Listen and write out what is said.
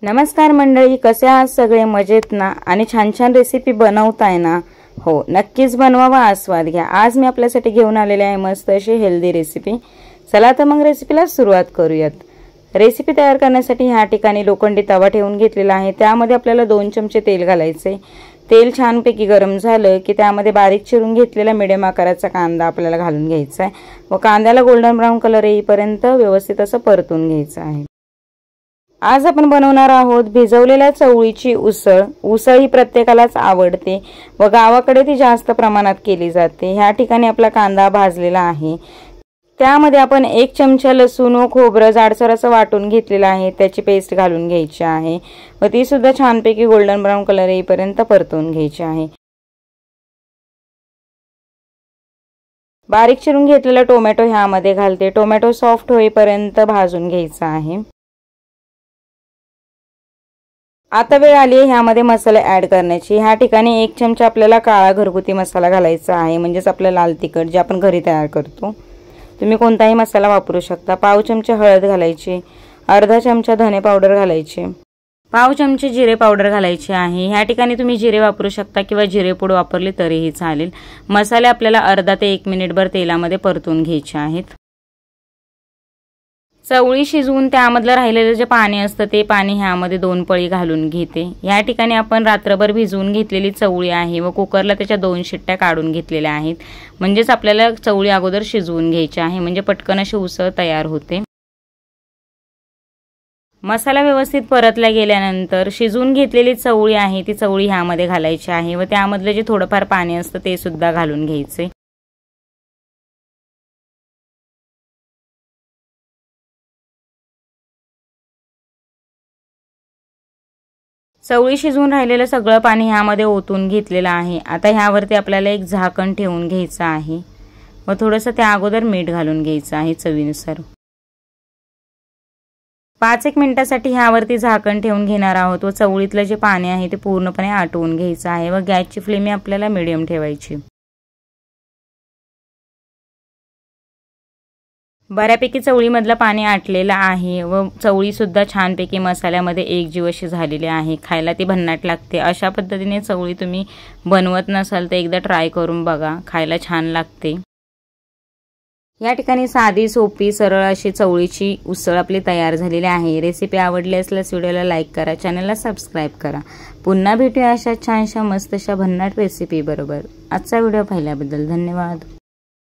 नमस्कार मंडळी, कसे आहात सगळे? मजेत ना? आणि छान छान रेसिपी बनवताय ना? हो, नक्कीच बनवा व आस्वाद घ्या। आज मी आपल्यासाठी घेऊन आलेले आहे मस्त अशी हेल्दी रेसिपी। चला तर मग रेसिपीला सुरुवात करूयात। रेसिपी तयार करण्यासाठी ह्या ठिकाणी लोखंडी तवा ठेवून घेतलेला आहे। त्यामध्ये आपल्याला 2 चमचे तेल घालायचे। तेल छानपैकी गरम झालं की त्यामध्ये बारीक चिरून घेतलेला मीडियम आकाराचा कांदा आपल्याला घालून घ्यायचा आहे व कांद्याला गोल्डन ब्राऊन कलर येईपर्यंत व्यवस्थित असं परतून घ्यायचं आहे। आज आपण बनवणार आहोत भिजवलेल्या चवळीची उसळ। उसळ ही प्रत्येकालाच आवडते व गावाकडे ती जास्त प्रमाणात केली जाते। ह्या ठिकाणी आपला कांदा भाजलेला आहे। त्यामध्ये आपण 1 चमचा लसूण व खोबरं जाडसर असं वाटून घेतलेलं आहे, त्याची पेस्ट घालून घ्यायची आहे व ती सुद्धा छानपैकी गोल्डन ब्राऊन कलर येईपर्यंत परतून घ्यायची आहे। बारीक चिरून घेतलेला टोमॅटो ह्यामध्ये घालते। टोमॅटो सॉफ्ट होईपर्यंत भाजून घ्यायचा आहे। आता वेळ आली आहे ह्यामध्ये मसाले ऍड करण्याची। ह्या ठिकाणी 1 चमचा आपल्याला काळा घरगुती मसाला घालायचा आहे, म्हणजेच आपला लाल तिखट जे आपण घरी तयार करतो। तुम्ही कोणताही मसाला वापरू शकता। पाव चमचा हळद घालायची, अर्धा चमचा धने पावडर घालायची, पाव चमचे जिरे पावडर घालायची आहे। ह्या ठिकाणी तुम्ही जिरे वापरू शकता किंवा जिरे पूड वापरली तरीही चालेल। मसाले आपल्याला अर्धा ते 1 मिनिटभर तेलामध्ये परतून घ्यायचे आहेत। चवळी शिजवून त्यामधलं राहिलेलं जे पाणी असतं ते पाणी ह्यामध्ये 2 पळी घालून घेते। या ठिकाणी आपण रात्रभर भिजवून घेतलेली चवळी आहे व कुकरला त्याच्या 2 शिट्ट्या काढून घेतलेल्या आहेत। म्हणजेच आपल्याला चवळी अगोदर शिजवून घ्यायची आहे, म्हणजे पटकन अशी उसळ तयार होते। मसाला व्यवस्थित परतला गेल्यानंतर शिजवून घेतलेली चवळी आहे ती चवळी ह्यामध्ये घालायची आहे व त्यामधलं जे थोडंफार पाणी असतं ते सुद्धा घालून घ्यायचे। चवळी शिजवून राहिलेलं सगळं पाणी ह्यामध्ये ओतून घेतलेलं आहे। आता ह्यावरती आपल्याला एक झाकण ठेवून घ्यायचं आहे व थोडंसं त्या अगोदर मीठ घालून घ्यायचं आहे चवीनुसार। 5-1 मिनिटासाठी ह्यावरती झाकण ठेवून घेणार आहोत व चवळीतलं जे पाणी आहे ते पूर्णपणे आटवून घ्यायचं आहे व गॅसची फ्लेम आपल्याला मीडियम ठेवायची। बऱ्यापैकी चवळीमधलं पाणी आटलेलं आहे व चवळी सुद्धा छानपैकी मसाल्यामध्ये एकजीव अशी झालेली आहे। खायला ती भन्नाट लागते। अशा पद्धतीने चवळी तुम्ही बनवत नसाल तर एकदा ट्राय करून बघा, खायला छान लागते। या ठिकाणी साधी सोपी सरळ अशी चवळीची उसळ आपली तयार झालेली आहे। रेसिपी आवडली असल्यास व्हिडिओला लाईक करा, चॅनलला सबस्क्राइब करा। पुन्हा भेटूया अशा छानशा मस्त अशा भन्नाट रेसिपी बरोबर। आजचा व्हिडिओ पाहिल्याबद्दल धन्यवाद।